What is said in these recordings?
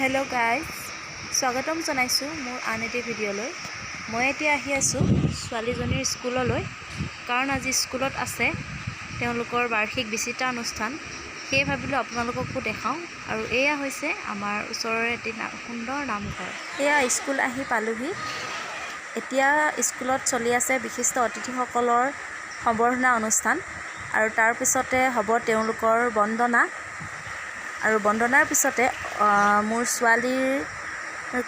Hello guys स्वागतम जनाइছো মোৰ আন এটি ভিডিঅ'লৈ। মই এতিয়া আহি আছো ছোৱালীজনীৰ স্কুললৈ, কাৰণ আজি স্কুলত আছে তেওঁলোকৰ বাৰ্ষিক বিচিত্ৰ অনুষ্ঠান। সেই ভাবিলো আপোনালোককো দেখাওঁ। আৰু এয়া হৈছে আমাৰ ওচৰৰে এটি সুন্দৰ নামঘৰ। এয়া স্কুল আহি পালোহি। এতিয়া স্কুলত চলি আছে বিশিষ্ট অতিথিসকলৰ সম্বৰ্ধনা অনুষ্ঠান, আৰু তাৰ পিছতে হ'ব তেওঁলোকৰ বন্দনা। আৰু বন্দনাৰ পিছতে মোৰ ছোৱালীৰ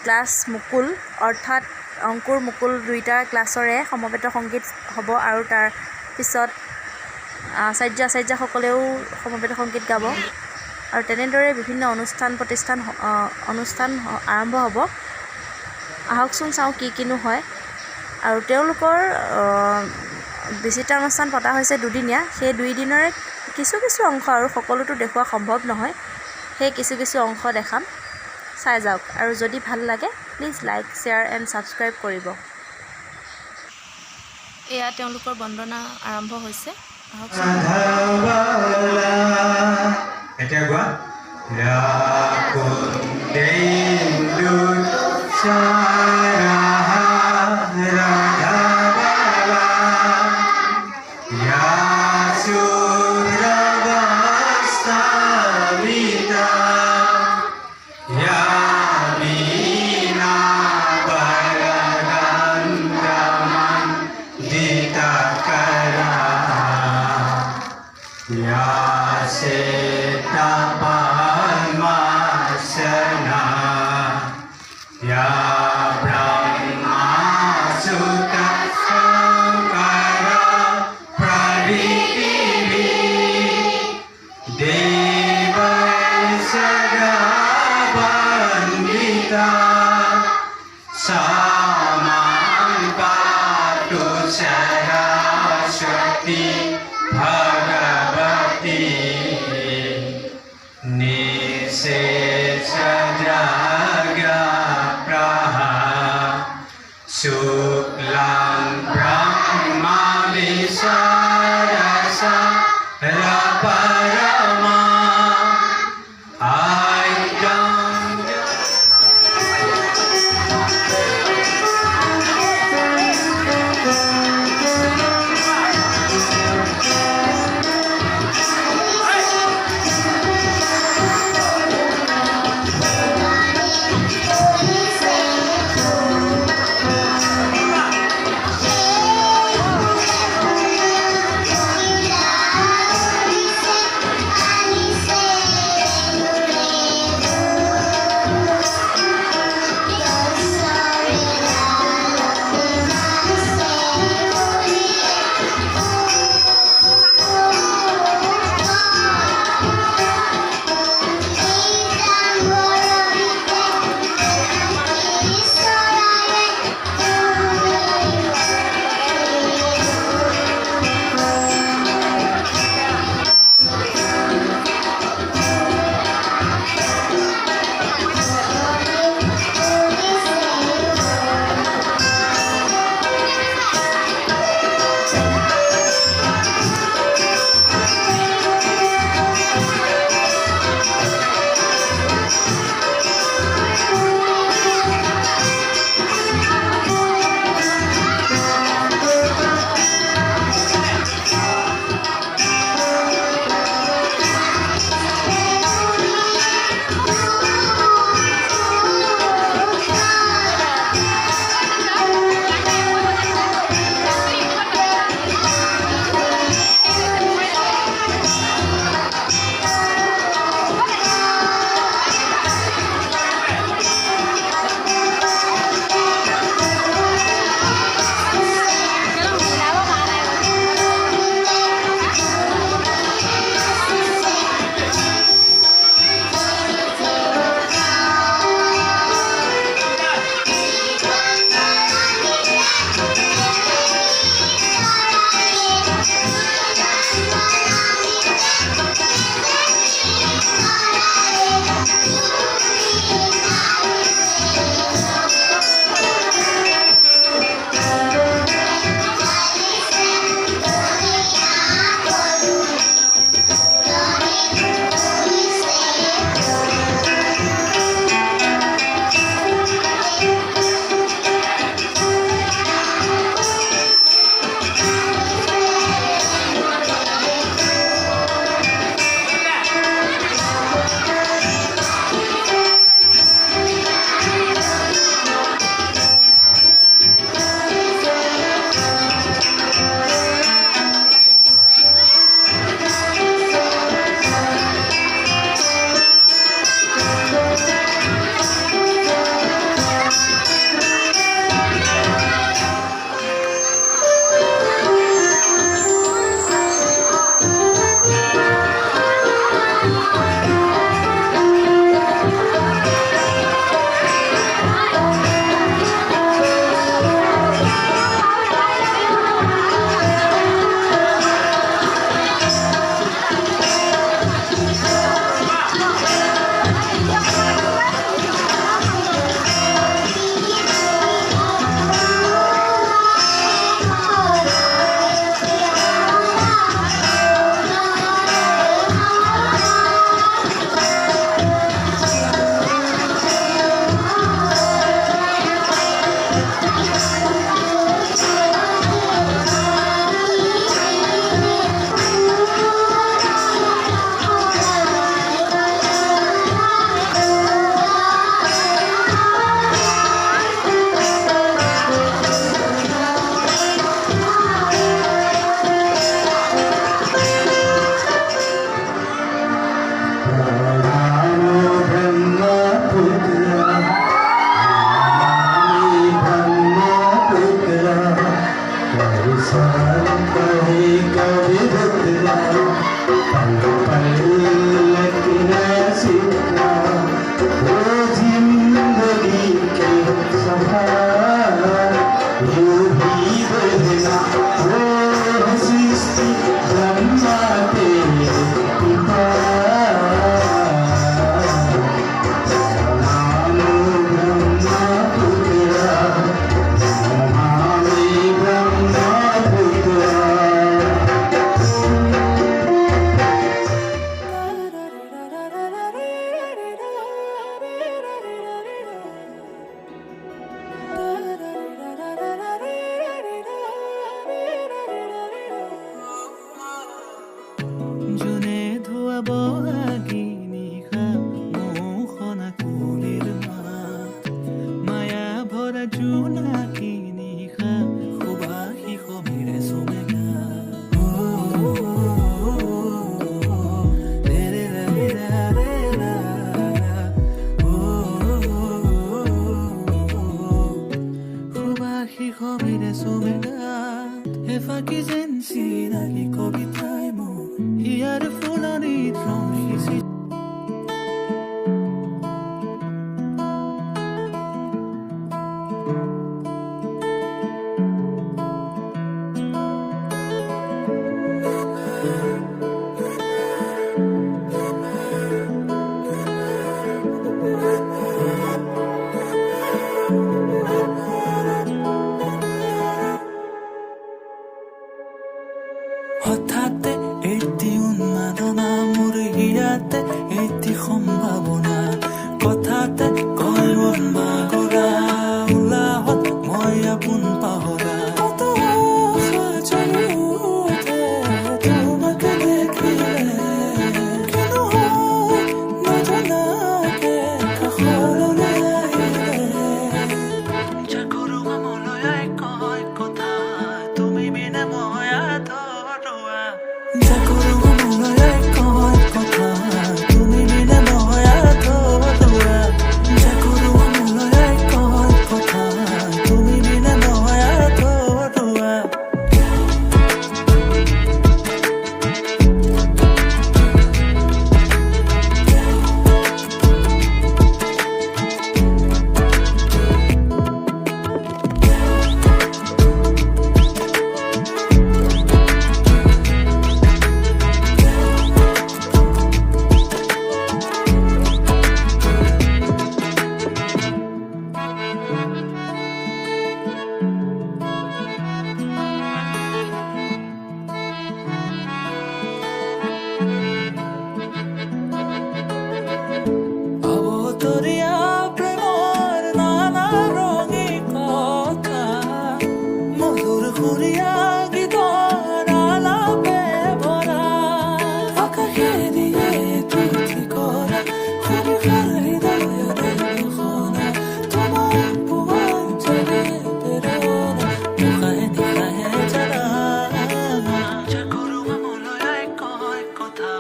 ক্লাছ মুকুল, অৰ্থাৎ অংকুৰ মুকুল দুইটা ক্লাছৰে সমবেত সংগীত হ'ব। আৰু তাৰ পিছত আচাৰ্যসকলেও সমবেত সংগীত গাব। আৰু তেনেদৰে বিভিন্ন অনুষ্ঠান আৰম্ভ হ'ব। আহকচোন চাওঁ কিনো হয়। আৰু তেওঁলোকৰ বিচিত্ৰ অনুষ্ঠান পতা হৈছে দুদিনীয়া। সেই দুইদিনৰে কিছু অংশ, আৰু সকলোতো দেখুওৱা সম্ভৱ নহয়, সেই কিছু অংশ দেখাম, চাই যাওক। আৰু যদি ভাল লাগে please like, share and subscribe কৰিব। এয়া তেওঁলোকৰ বন্দনা আৰম্ভ হৈছে। सरस्वती भगवती निशेष जगप्रः शुक्लां ब्रह्मा विसरसरपरमा কি যেন চিনাকি কবিতাই মোৰ ইয়াৰ ফুলনিত ৰং সিঁচি হঠাতে এটি উন্মাদনা মোৰ হিয়াতে এটি সম্ভাৱনা কথাতে কয় মন বাগৰা উলাহত মই আপোন পাহৰা কত আশা জ্বলি উঠে তোমাকে দেখিলে কিনো হয় নজনাকে কাষলৈ আহিলে জাগৰো মনলৈ কয় কথা তুমি বিনে মই আধৰুৱা জাগৰো মনলৈ কয় কথা তুমি বিনে মই আধৰুৱা জাগৰো মনলৈ কয় কথা তুমি বিনে মই আধৰুৱা অবতৰীয়া প্ৰেমৰ নানা ৰঙী কথা মধুৰ সুৰীয়া গীতৰ আলাপে ভৰা আকাশে দিয়ে তুলি কৰা সৰিষাৰ হৃদয়ৰে ঘোষণা তোমাৰ পোৱাৰ যেনে প্ৰেৰণা মুখাহে নিশাহে জানা জাগৰো মনলৈ কয় কথা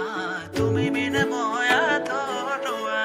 তুমি বিনে মই আধৰুৱা